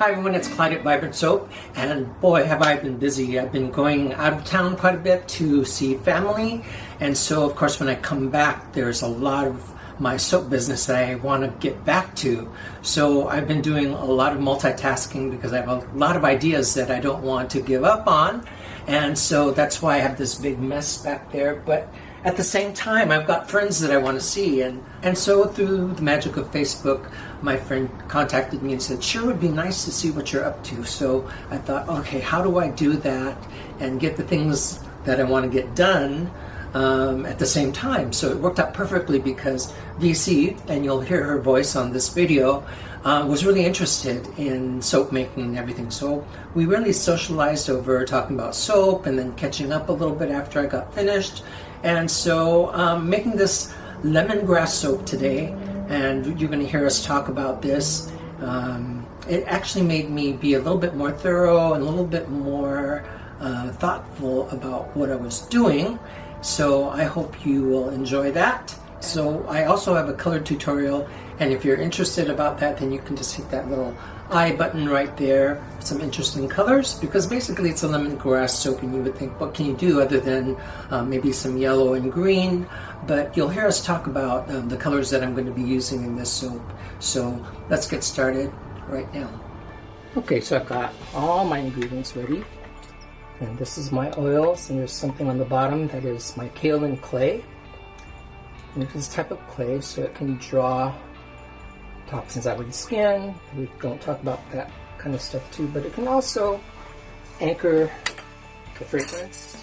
Hi everyone, it's Clyde at Vibrant Soap, and boy have I been busy. I've been going out of town quite a bit to see family, and so of course when I come back there's a lot of my soap business that I want to get back to. So I've been doing a lot of multitasking because I have a lot of ideas that I don't want to give up on, and so that's why I have this big mess back there. But at the same time, I've got friends that I want to see, and so through the magic of Facebook, my friend contacted me and said, sure would be nice to see what you're up to. So I thought, okay, how do I do that and get the things that I want to get done at the same time? So it worked out perfectly because VC, and you'll hear her voice on this video, was really interested in soap making and everything. So we really socialized over talking about soap and then catching up a little bit after I got finished. And so making this lemongrass soap today, and you're going to hear us talk about this. It actually made me be a little bit more thorough and a little bit more thoughtful about what I was doing. So I hope you will enjoy that. So I also have a color tutorial, and if you're interested about that, then you can just hit that little I button right there. Some interesting colors, because basically it's a lemongrass soap, and you would think, what can you do other than maybe some yellow and green? But you'll hear us talk about the colors that I'm going to be using in this soap. So let's get started right now. Okay, so I've got all my ingredients ready. And this is my oils, and there's something on the bottom that is my kaolin clay. And it's this type of clay, so it can draw toxins out of the skin. We don't talk about that kind of stuff too, but it can also anchor the fragrance,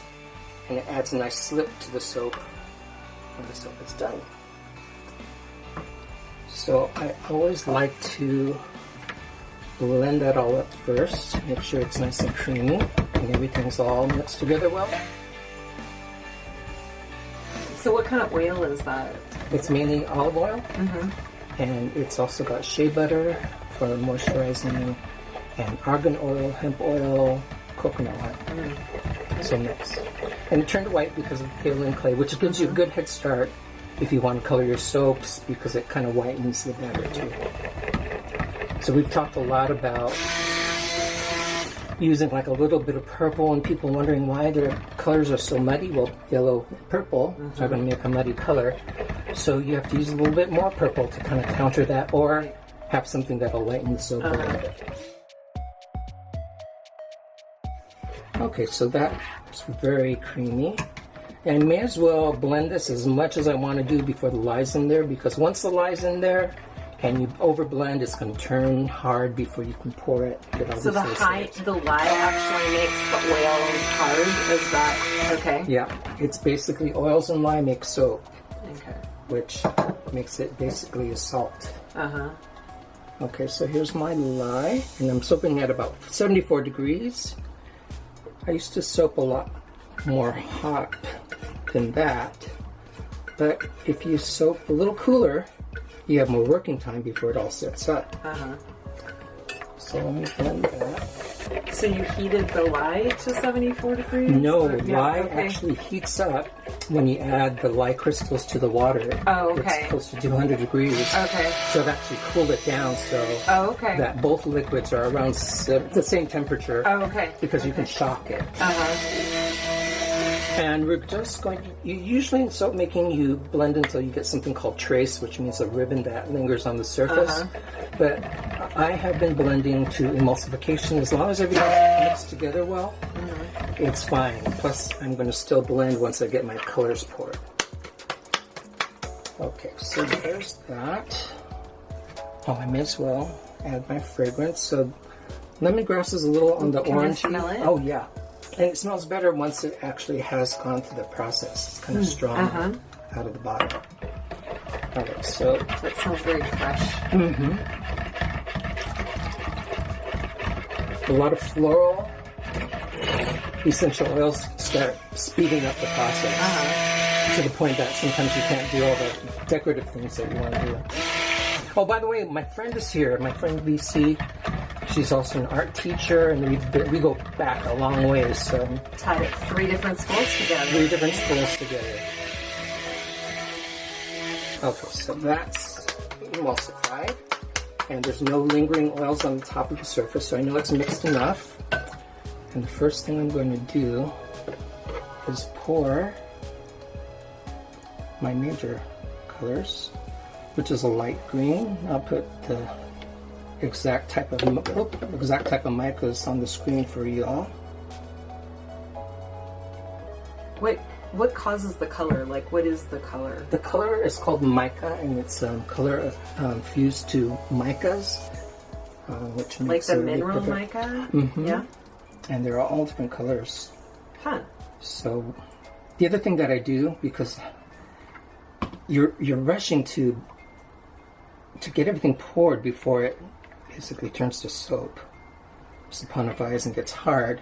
and it adds a nice slip to the soap when the soap is done. So I always like to blend that all up first, make sure it's nice and creamy and everything's all mixed together well. So what kind of oil is that? It's mainly olive oil, and it's also got shea butter for moisturizing, and argan oil, hemp oil, coconut oil. So mix. And it turned white because of kaolin clay, which gives you a good head start if you want to color your soaps, because it kind of whitens the batter too. So we've talked a lot about using like a little bit of purple, and people wondering why their colors are so muddy. Well, yellow and purple are going to make a muddy color. So you have to use a little bit more purple to kind of counter that, or have something that will lighten the soap a little bit. Okay, so that's very creamy. And I may as well blend this as much as I want to do before the lye's in there, because once the lye's in there, and you overblend, it's going to turn hard before you can pour it. So the lye actually makes the oils hard? Is that okay? Yeah, it's basically oils and lye make soap. Okay. Which makes it basically a salt. Okay, so here's my lye, and I'm soaping at about 74 degrees. I used to soap a lot more hot than that, but if you soap a little cooler, you have more working time before it all sets up. So let me blend that. So you heated the lye to 74 degrees? No, lye actually heats up when you add the lye crystals to the water. Oh, okay. It's close to 200 degrees. Okay. So it actually cooled it down so that both liquids are around the same temperature. Oh, okay. Because you can shock it. And we're just going to, usually in soap making, you blend until you get something called trace, which means a ribbon that lingers on the surface. But I have been blending to emulsification. As long as everything's mixed together well, it's fine. Plus, I'm going to still blend once I get my colors poured. Okay, so there's that. Oh, I may as well add my fragrance. So lemongrass is a little on the orange. Can I smell it? Oh, yeah. And it smells better once it actually has gone through the process. It's kind of strong out of the bottle. Alright, so that smells very fresh. A lot of floral essential oils start speeding up the process to the point that sometimes you can't do all the decorative things that you want to do. Oh, by the way, my friend is here. My friend VC. She's also an art teacher, and we go back a long ways. So taught at 3 different schools together. 3 different schools together. Okay, so that's emulsified. and there's no lingering oils on the top of the surface, so I know it's mixed enough. And the first thing I'm going to do is pour my major colors, which is a light green. I'll put the exact type of micas on the screen for you all. What causes the color? Like, what is the color? The color is called mica, and it's color fused to micas, which makes like the mineral mica. Mm-hmm. Yeah. And they're all different colors. Huh. So, the other thing that I do, because you're rushing to get everything poured before it basically turns to soap, just upon a rise and gets hard,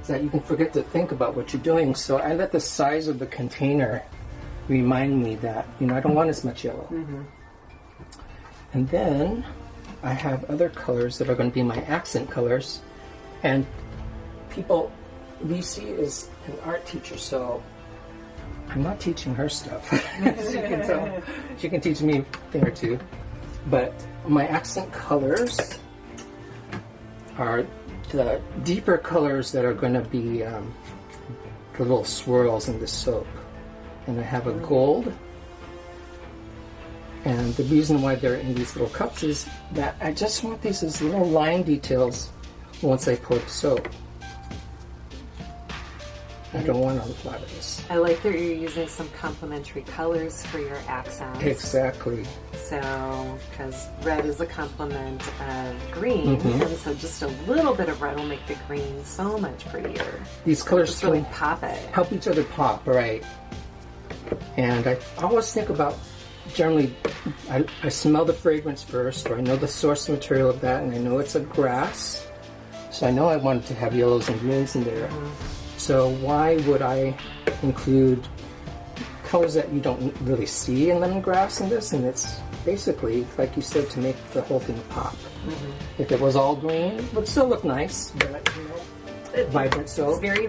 is that you can forget to think about what you're doing. So I let the size of the container remind me that, you know, I don't want as much yellow. Mm-hmm. And then I have other colors that are going to be my accent colors. And Lucy is an art teacher, so I'm not teaching her stuff. As you can tell, she can teach me a thing or two. But my accent colors are the deeper colors that are going to be the little swirls in the soap. And I have a gold. And the reason why they're in these little cups is that I just want these as little line details once I pour the soap. I don't want a lot of this. I like that you're using some complementary colors for your accents. Exactly. So, because red is a complement of green, and so just a little bit of red will make the green so much prettier. These colors just really pop it. Help each other pop, right? And I always think about, generally, I smell the fragrance first, or I know the source material of that, and I know it's a grass. So I know I wanted to have yellows and greens in there. So why would I include colors that you don't really see in lemongrass in this? And it's basically, like you said, to make the whole thing pop. If it was all green, it would still look nice, but you know, vibrant soap. It's very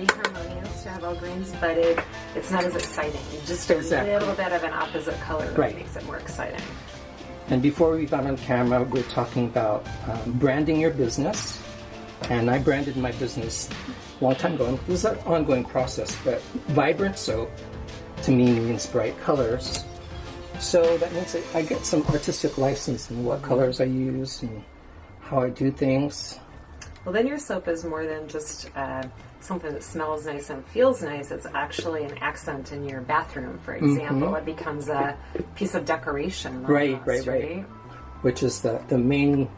harmonious to have all greens, but it's not as exciting. Just a little bit of an opposite color that makes it more exciting. And before we got on camera, we were talking about branding your business. And I branded my business a long time ago. This is an ongoing process, but vibrant soap to me means bright colors. So that means that I get some artistic license in what colors I use and how I do things. Well, then your soap is more than just something that smells nice and feels nice. It's actually an accent in your bathroom, for example. It becomes a piece of decoration. Right. Which is the main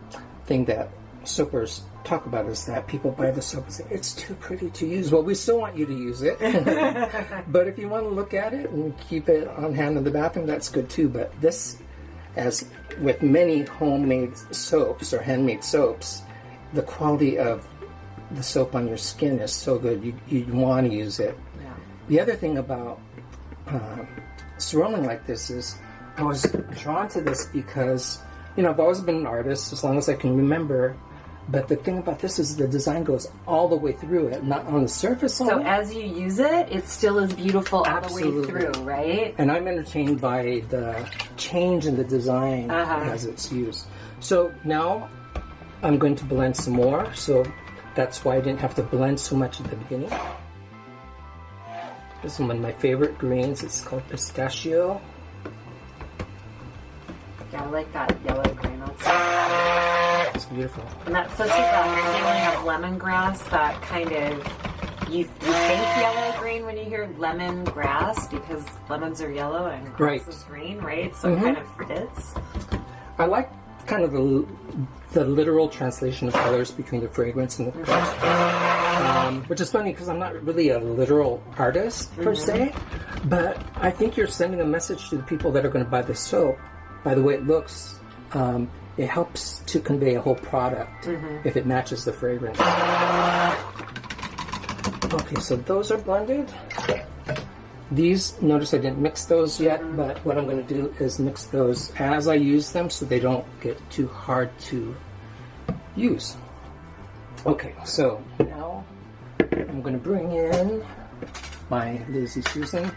thing that soapers talk about, is that people buy the soap and say, it's too pretty to use. Well, we still want you to use it. But if you want to look at it and keep it on hand in the bathroom, that's good too. But this, as with many homemade soaps or handmade soaps, the quality of the soap on your skin is so good, you want to use it. Yeah. The other thing about swirling like this is, I was drawn to this because, you know, I've always been an artist as long as I can remember. But the thing about this is the design goes all the way through it, not on the surface. So as you use it, it still is beautiful all the way through, right? And I'm entertained by the change in the design as it's used. So now I'm going to blend some more. So that's why I didn't have to blend so much at the beginning. This is one of my favorite greens. It's called pistachio. Yeah, I like that yellow green. It's beautiful. And that puts that feeling of lemongrass, that kind of, you think yellow green when you hear lemongrass, because lemons are yellow and grass is green, right? So it kind of fits. I like kind of the literal translation of colors between the fragrance and the colors. Which is funny because I'm not really a literal artist per se, but I think you're sending a message to the people that are going to buy the soap by the way it looks. It helps to convey a whole product if it matches the fragrance. Okay, so those are blended. These, notice I didn't mix those yet, but what I'm going to do is mix those as I use them so they don't get too hard to use. Okay, so now I'm going to bring in my Lazy Susan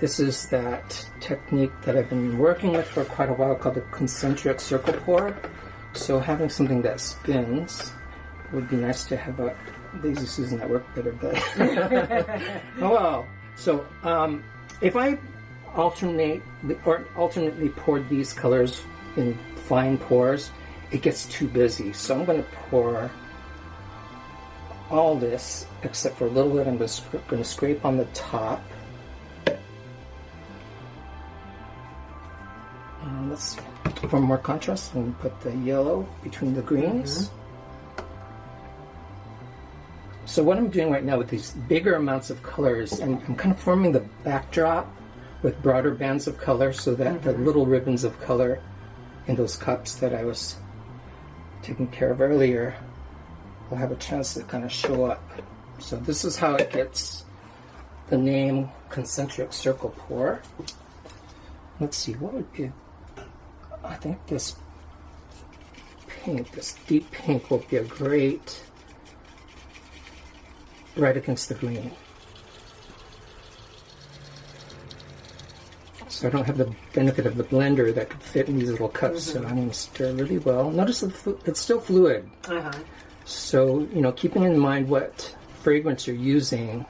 This is that technique that I've been working with for quite a while called the concentric circle pour. So having something that spins would be nice to have a Lazy Susan that worked better, but oh well. So if I alternately poured these colors in fine pours, it gets too busy. So I'm going to pour all this except for a little bit. I'm just going to scrape on the top. And let's, for more contrast, I'm going to put the yellow between the greens. So what I'm doing right now with these bigger amounts of colors, I'm kind of forming the backdrop with broader bands of color so that the little ribbons of color in those cups that I was taking care of earlier will have a chance to kind of show up. So this is how it gets the name concentric circle pour. Let's see, what would be, I think this pink, this deep pink will be a great right against the green. So I don't have the benefit of the blender that could fit in these little cups, so I'm going to stir really well. Notice it's still fluid. So, you know, keeping in mind what fragrance you're using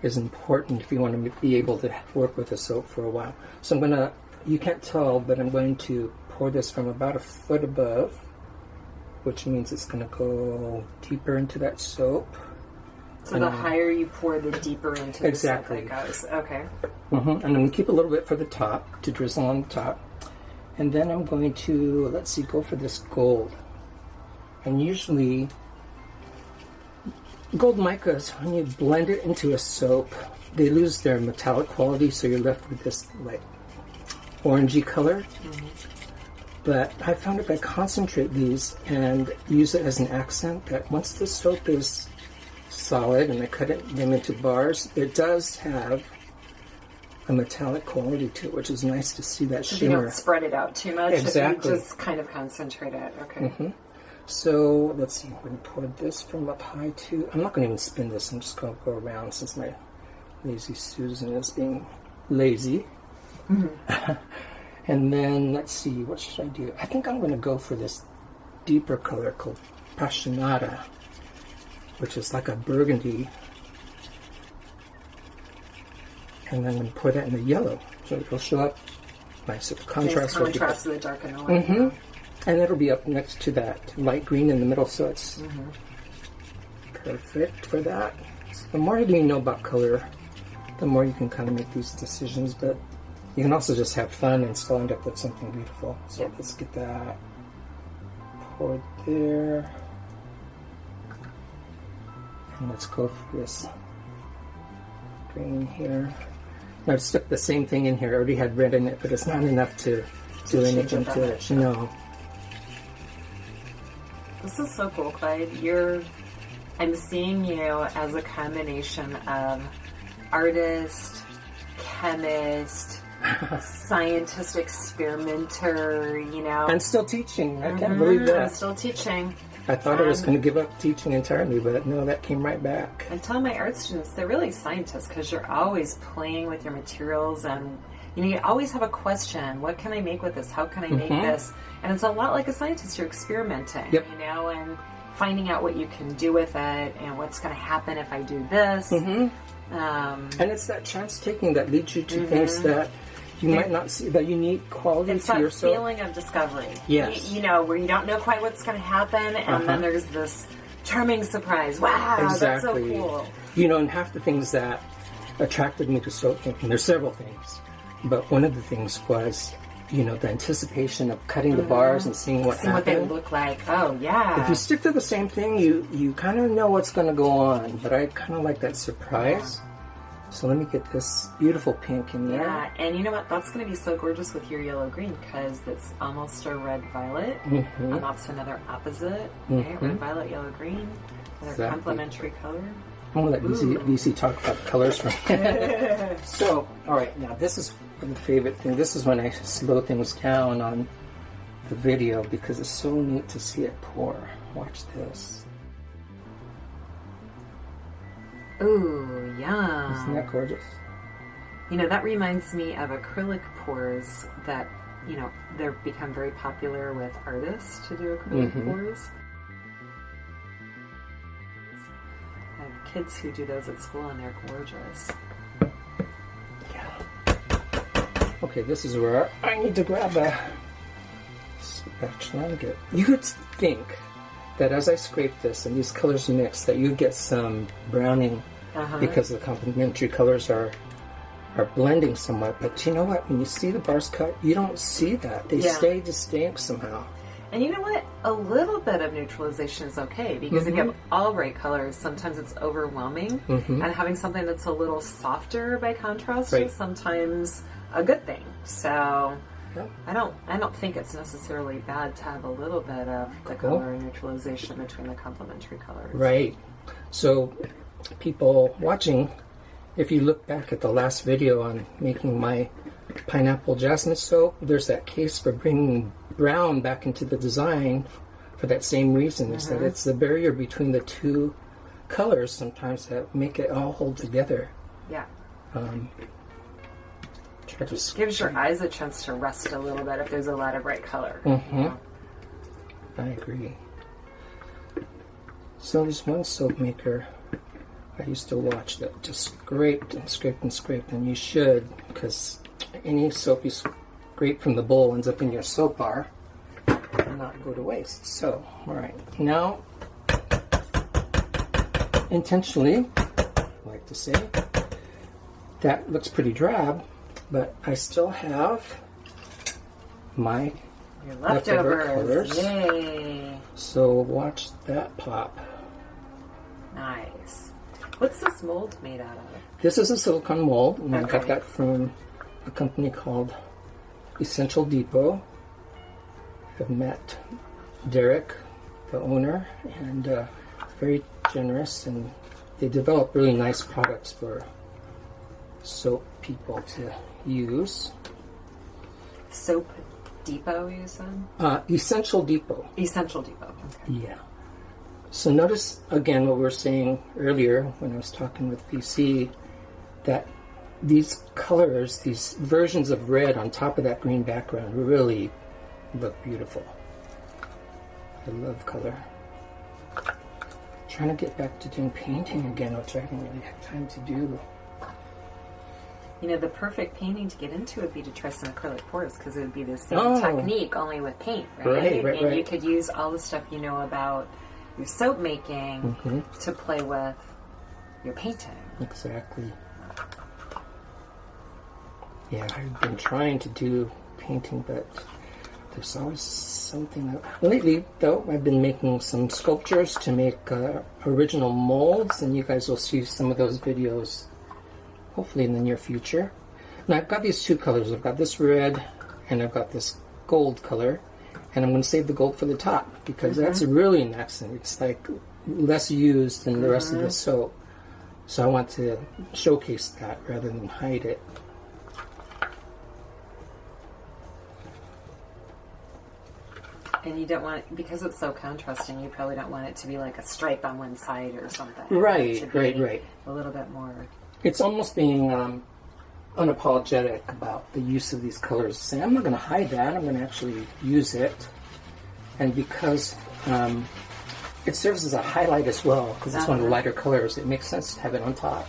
is important if you want to be able to work with the soap for a while. So I'm going to, you can't tell, but I'm going to pour this from about a foot above, which means it's going to go deeper into that soap. So the higher you pour, the deeper into the soap it goes. Okay. And I'm going to keep a little bit for the top, to drizzle on the top. And then I'm going to, let's see, go for this gold. And usually, gold micas, when you blend it into a soap, they lose their metallic quality, so you're left with this, like, orangey color. But I found if I concentrate these and use it as an accent, that once the soap is solid and I cut them into bars, it does have a metallic quality to it, which is nice to see that shimmer. You don't spread it out too much. Exactly. You just kind of concentrate it. Okay. So let's see, I'm going to pour this from up high too. I'm not going to even spin this. I'm just going to go around since my Lazy Susan is being lazy. And then let's see, what should I do? I think I'm going to go for this deeper color called Passionata, which is like a burgundy. And then I'm going to pour that in the yellow, so it'll show up nice. The contrast to the dark and the light. And it'll be up next to that light green in the middle, so it's perfect for that. So the more you know about color, the more you can kind of make these decisions, but you can also just have fun and still end up with something beautiful. So let's get that poured there. And let's go for this green here. Now, I've stuck the same thing in here. I already had red in it, but it's not enough to do anything to it. No. This is so cool, Clyde. I'm seeing you as a combination of artist, chemist, scientist, experimenter, you know. I'm still teaching. I can't believe that. I'm still teaching. I thought I was going to give up teaching entirely, but no, that came right back. I tell my art students they're really scientists because you're always playing with your materials and you always have a question. What can I make with this? How can I make this? And it's a lot like a scientist. You're experimenting, you know, and finding out what you can do with it and what's going to happen if I do this. And it's that chance taking that leads you to things that you might not see, the unique quality to yourself. It's that feeling of discovery. Yes. You know, where you don't know quite what's going to happen, and then there's this charming surprise. Wow, that's so cool. You know, and half the things that attracted me to soap making, there's several things, but one of the things was, you know, the anticipation of cutting the bars and seeing what happened. What they look like. Oh, yeah. If you stick to the same thing, you kind of know what's going to go on, but I kind of like that surprise. So let me get this beautiful pink in there. Yeah, and you know what? That's going to be so gorgeous with your yellow-green because it's almost a red-violet, and that's another opposite. Okay? Red-violet, yellow-green, another complementary color. I'm going to let VC talk about the colors for me. So, all right, now this is the favorite thing. This is when I slow things down on the video because it's so neat to see it pour. Watch this. Ooh, yum. Isn't that gorgeous? You know, that reminds me of acrylic pours that, you know, they've become very popular with artists to do acrylic pours. I have kids who do those at school and they're gorgeous. Yeah. Okay, this is where I need to grab a spatula and get. You would think that as I scrape this and these colors mix, that you get some browning because the complementary colors are blending somewhat. But you know what? When you see the bars cut, you don't see that. They stay distinct somehow. And you know what? A little bit of neutralization is okay, because if you have all bright colors, sometimes it's overwhelming. And having something that's a little softer by contrast is sometimes a good thing. So I don't think it's necessarily bad to have a little bit of the color neutralization between the complementary colors. Right. So people watching, if you look back at the last video on making my pineapple jasmine soap, there's that case for bringing brown back into the design for that same reason, is that it's the barrier between the two colors sometimes that make it all hold together. Yeah. Gives your eyes a chance to rest a little bit if there's a lot of bright color. You know? I agree. So there's one soap maker I used to watch that just scraped and scraped and scraped, and you should, because any soap you scrape from the bowl ends up in your soap bar and not go to waste. So, all right, now, intentionally, I like to say, that looks pretty drab, but I still have my your leftover colors. Yay! So watch that pop. Nice. What's this mold made out of? This is a silicone mold, and I got that from a company called Essential Depot. I've met Derek, the owner, and very generous, and they develop really nice products for soap people to use. Soap Depot, you said? Essential Depot. Essential Depot. Okay. Yeah. So notice again what we were saying earlier when I was talking with VC, that these colors, these versions of red on top of that green background really look beautiful. I love color. Trying to get back to doing painting again, which I haven't really had time to do. You know, the perfect painting to get into would be to try some acrylic pours, because it would be the same technique, only with paint, right? And you could use all the stuff you know about your soap making to play with your painting. Exactly. Yeah, I've been trying to do painting, but there's always something. Lately, though, I've been making some sculptures to make original molds, and you guys will see some of those videos hopefully in the near future. Now I've got these two colors. I've got this red and I've got this gold color, and I'm going to save the gold for the top because that's really an accent. It's like less used than the rest of the soap, so I want to showcase that rather than hide it. And you don't want, because it's so contrasting, you probably don't want it to be like a stripe on one side or something. Right. A little bit more. It's almost being unapologetic about the use of these colors. Saying, I'm not going to hide that, I'm going to actually use it. And because it serves as a highlight as well, because it's one of the lighter colors, it makes sense to have it on top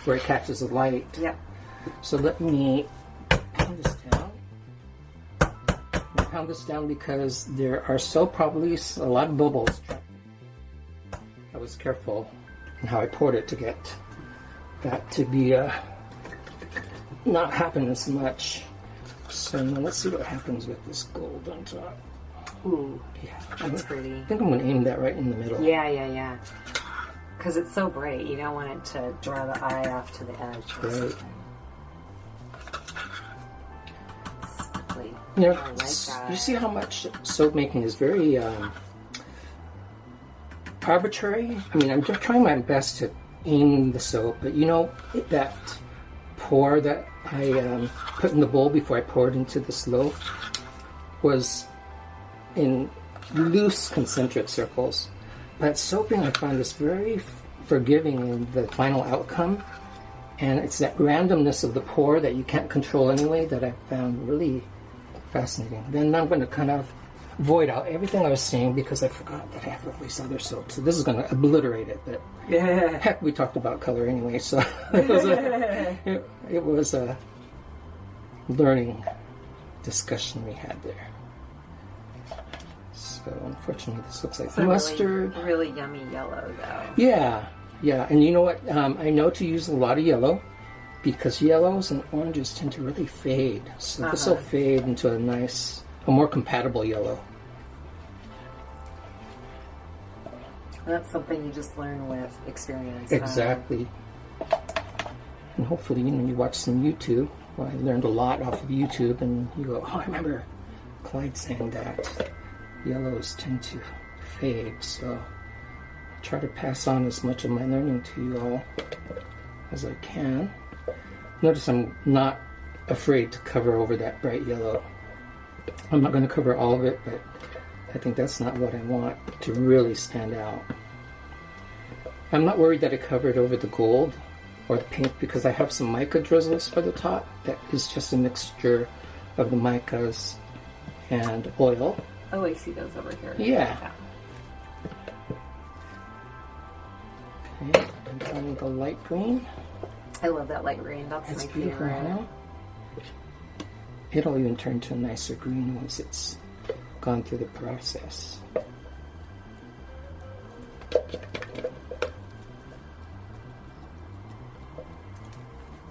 where it catches the light. Yeah. So let me pound this down. Pound this down because there are so probably a lot of bubbles. I was careful in how I poured it to get that to be not happen as much. So now let's see what happens with this gold on top. Ooh, yeah, that's pretty. I think I'm going to aim that right in the middle. Yeah. Because it's so bright, you don't want it to draw the eye off to the edge. Right. I like that. You see how much soap making is very arbitrary? I mean, I'm just trying my best to aim the soap, but you know, that pour that I put in the bowl before I poured into this loaf was in loose concentric circles. But soaping, I find, is very forgiving in the final outcome, And it's that randomness of the pour that you can't control anyway that I found really fascinating. Then I'm going to kind of void out everything I was saying because I forgot that I have all these other soaps. So this is going to obliterate it. But heck, we talked about color anyway, so it was a learning discussion we had there. So unfortunately, this looks like it's mustard. Really yummy yellow, though. Yeah, yeah. And you know what? I know to use a lot of yellow because yellows and oranges tend to really fade. So this will fade into a more compatible yellow. That's something you just learn with experience. Exactly. And hopefully, you watch some YouTube. Well, I learned a lot off of YouTube, and you go, oh, I remember Clyde saying that yellows tend to fade. So I try to pass on as much of my learning to you all as I can. Notice I'm not afraid to cover over that bright yellow. I'm not going to cover all of it, but I think that's not what I want to really stand out. I'm not worried that I covered over the gold or the pink because I have some mica drizzles for the top. That is just a mixture of the micas and oil. Oh, I see those over here. Yeah. Okay, and then the light green. I love that light green. That's my beautiful, favorite. huh? It'll even turn to a nicer green once it's gone through the process.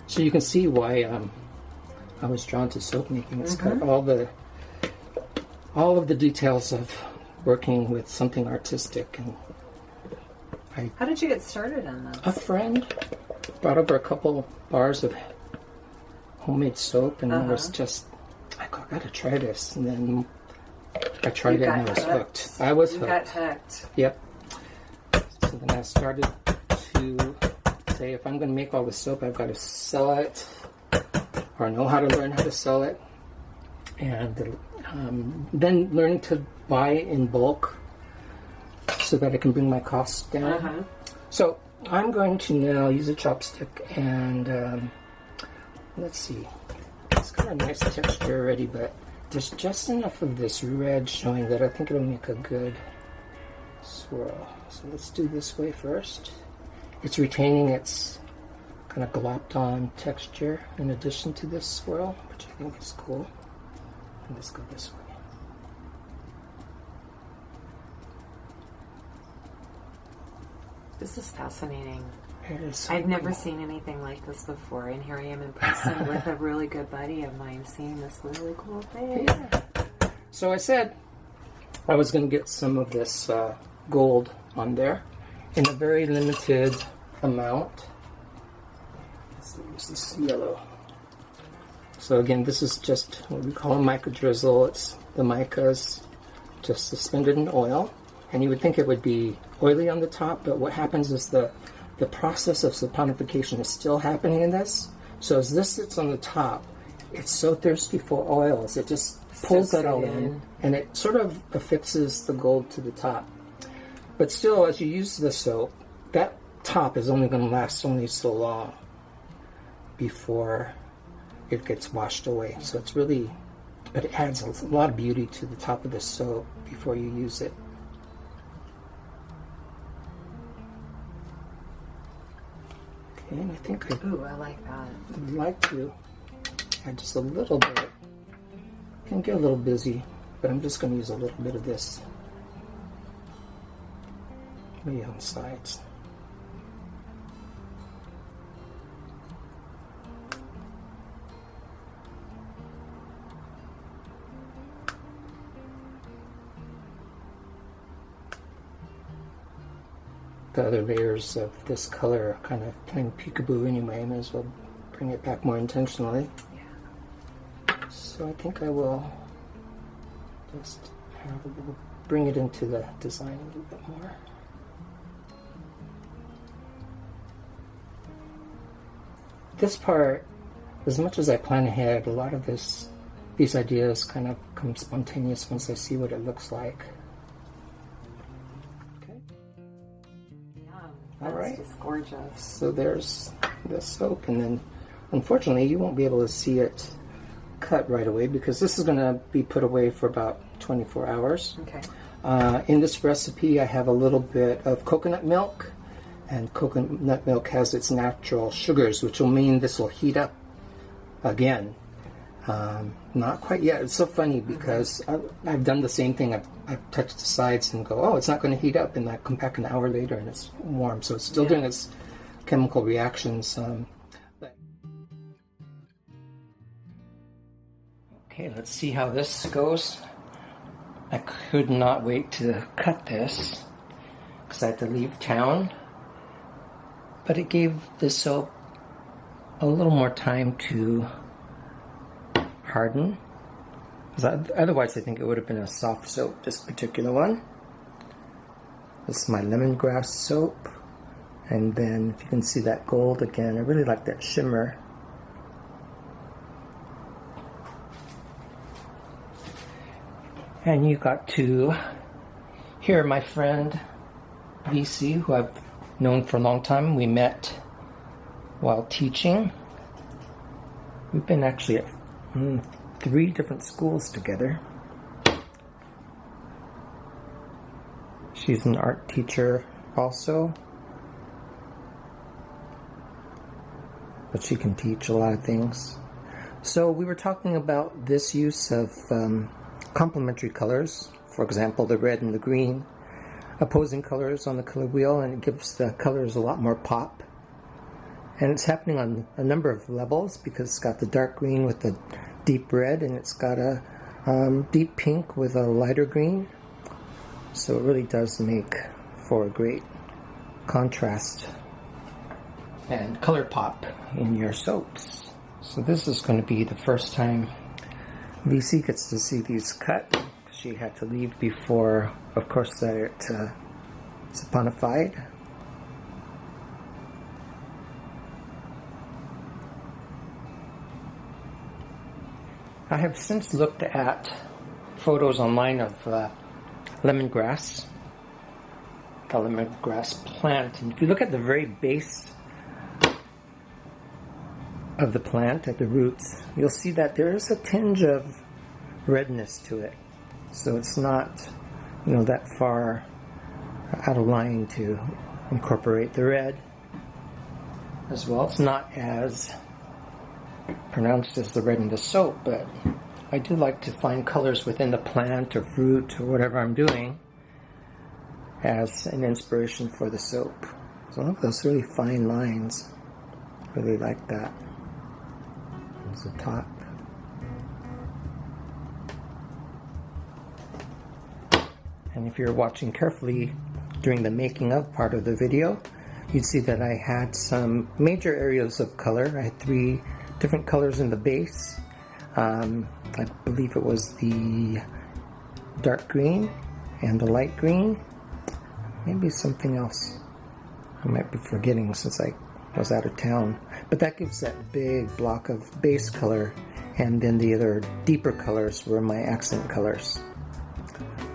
So you can see why I was drawn to soap making. It's got all of the details of working with something artistic. And how did you get started on this? A friend brought over a couple bars of homemade soap, and I was just, I gotta try this. And then I tried it and I was hooked. I was hooked. You got hooked. Yep. So then I started to say, if I'm going to make all this soap, I've got to sell it or know how to learn how to sell it. And then learning to buy in bulk so that I can bring my costs down. So I'm going to now use a chopstick and let's see. It's got a nice texture already, but there's just enough of this red showing that I think it'll make a good swirl. So let's do this way first. It's retaining its kind of glopped on texture in addition to this swirl, which I think is cool. And let's go this way. This is fascinating. So I've never seen anything like this before, and here I am in person with a really good buddy of mine seeing this really cool thing. Yeah. So I said I was going to get some of this gold on there in a very limited amount. Let's use this yellow. So again, this is just what we call a mica drizzle. It's the micas just suspended in oil. And you would think it would be oily on the top, but what happens is the process of saponification is still happening in this. So as this sits on the top, it's so thirsty for oils. It just pulls that all in, and it sort of affixes the gold to the top. But still, as you use the soap, that top is only going to last only so long before it gets washed away. So it's really, but it adds a lot of beauty to the top of the soap before you use it. Okay, and I think Ooh, I like that. I'd like to add just a little bit. Can get a little busy, but I'm just going to use a little bit of this. Maybe on the sides. The other layers of this color are kind of playing peekaboo anyway. I may as well bring it back more intentionally. Yeah. So I think I will just bring it into the design a little bit more. This part, as much as I plan ahead, a lot of these ideas kind of come spontaneous once I see what it looks like. That's All right. just gorgeous. So there's the soap, and then unfortunately you won't be able to see it cut right away because this is going to be put away for about 24 hours. Okay. In this recipe I have a little bit of coconut milk, and coconut milk has its natural sugars, which will mean this will heat up again. Not quite yet. It's so funny because I've done the same thing. I've touched the sides and go, oh, it's not going to heat up, and I come back an hour later and it's warm. So it's still doing its chemical reactions. Okay, let's see how this goes. I could not wait to cut this because I had to leave town. But it gave the soap a little more time to harden. Otherwise, I think it would have been a soft soap, this particular one. This is my lemongrass soap. And then, if you can see that gold again, I really like that shimmer. And you got to hear my friend VC, who I've known for a long time. We met while teaching. We've been actually at 3 different schools together. She's an art teacher also, but she can teach a lot of things. So we were talking about this use of complementary colors, for example the red and the green, opposing colors on the color wheel, and it gives the colors a lot more pop. And it's happening on a number of levels because it's got the dark green with the deep red, and it's got a deep pink with a lighter green. So it really does make for a great contrast and color pop in your soaps. So this is going to be the first time VC gets to see these cut. She had to leave before, of course, that it saponified. I have since looked at photos online of lemongrass, the lemongrass plant, and if you look at the very base of the plant, at the roots, you'll see that there is a tinge of redness to it. So it's not, that far out of line to incorporate the red as well. It's not as pronounced as the red in the soap, but I do like to find colors within the plant or fruit or whatever I'm doing as an inspiration for the soap. So look at those really fine lines. Really like that. There's the top. And if you're watching carefully during the making of part of the video, you'd see that I had some major areas of color. I had 3 different colors in the base. I believe it was the dark green and the light green. Maybe something else I might be forgetting since I was out of town. But that gives that big block of base color, and then the other deeper colors were my accent colors.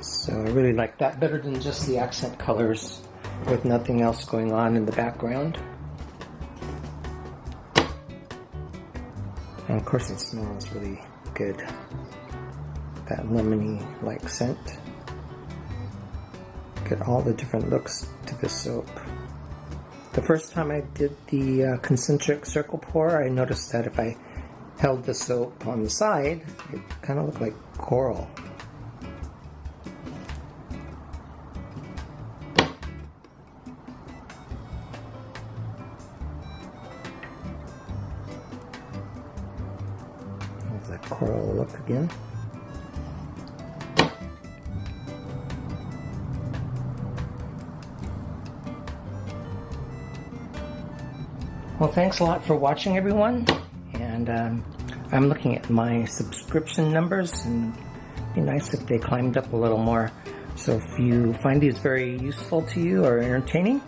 So I really like that better than just the accent colors with nothing else going on in the background. And of course it smells really good. That lemony-like scent. Get all the different looks to this soap. The first time I did the concentric circle pour, I noticed that if I held the soap on the side, it kind of looked like coral. There's that coral look again. Well, thanks a lot for watching, everyone, and I'm looking at my subscription numbers, and it'd be nice if they climbed up a little more. So if you find these very useful to you or entertaining,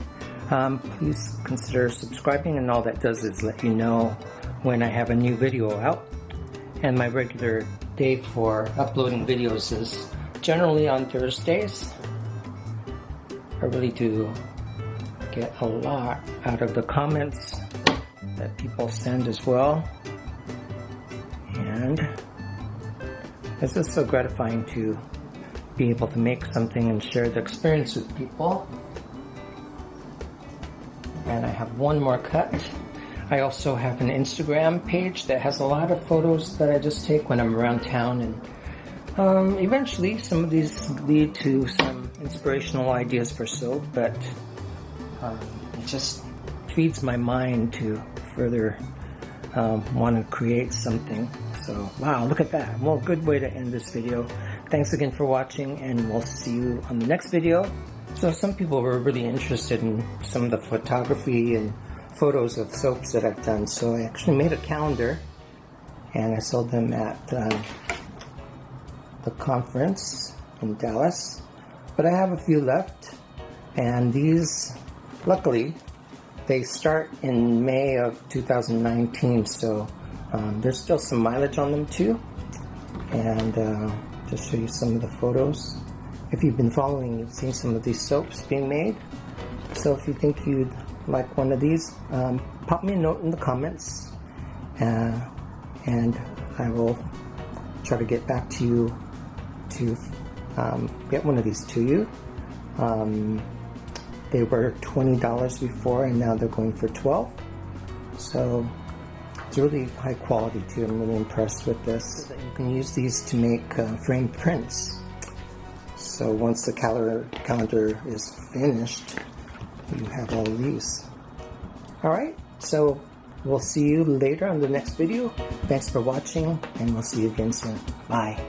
please consider subscribing, and all that does is let you know when I have a new video out. And my regular day for uploading videos is generally on Thursdays. I really do get a lot out of the comments that people send as well. And it's just so gratifying to be able to make something and share the experience with people. And I have one more cut. I also have an Instagram page that has a lot of photos that I just take when I'm around town, and eventually some of these lead to some inspirational ideas for soap, but it just feeds my mind to further want to create something. So wow, look at that. Well, good way to end this video. Thanks again for watching, and we'll see you on the next video. So some people were really interested in some of the photography and photos of soaps that I've done, so I actually made a calendar and I sold them at the conference in Dallas, but I have a few left, and these, luckily, they start in May of 2019, so there's still some mileage on them too. And just show you some of the photos. If you've been following, you've seen some of these soaps being made. So if you think you'd like one of these, pop me a note in the comments, and I will try to get back to you to get one of these to you. They were $20 before, and now they're going for $12. So it's really high quality too. I'm really impressed with this. You can use these to make framed prints. So once the calendar is finished, you have all of these. Alright, so we'll see you later on the next video. Thanks for watching, and we'll see you again soon. Bye.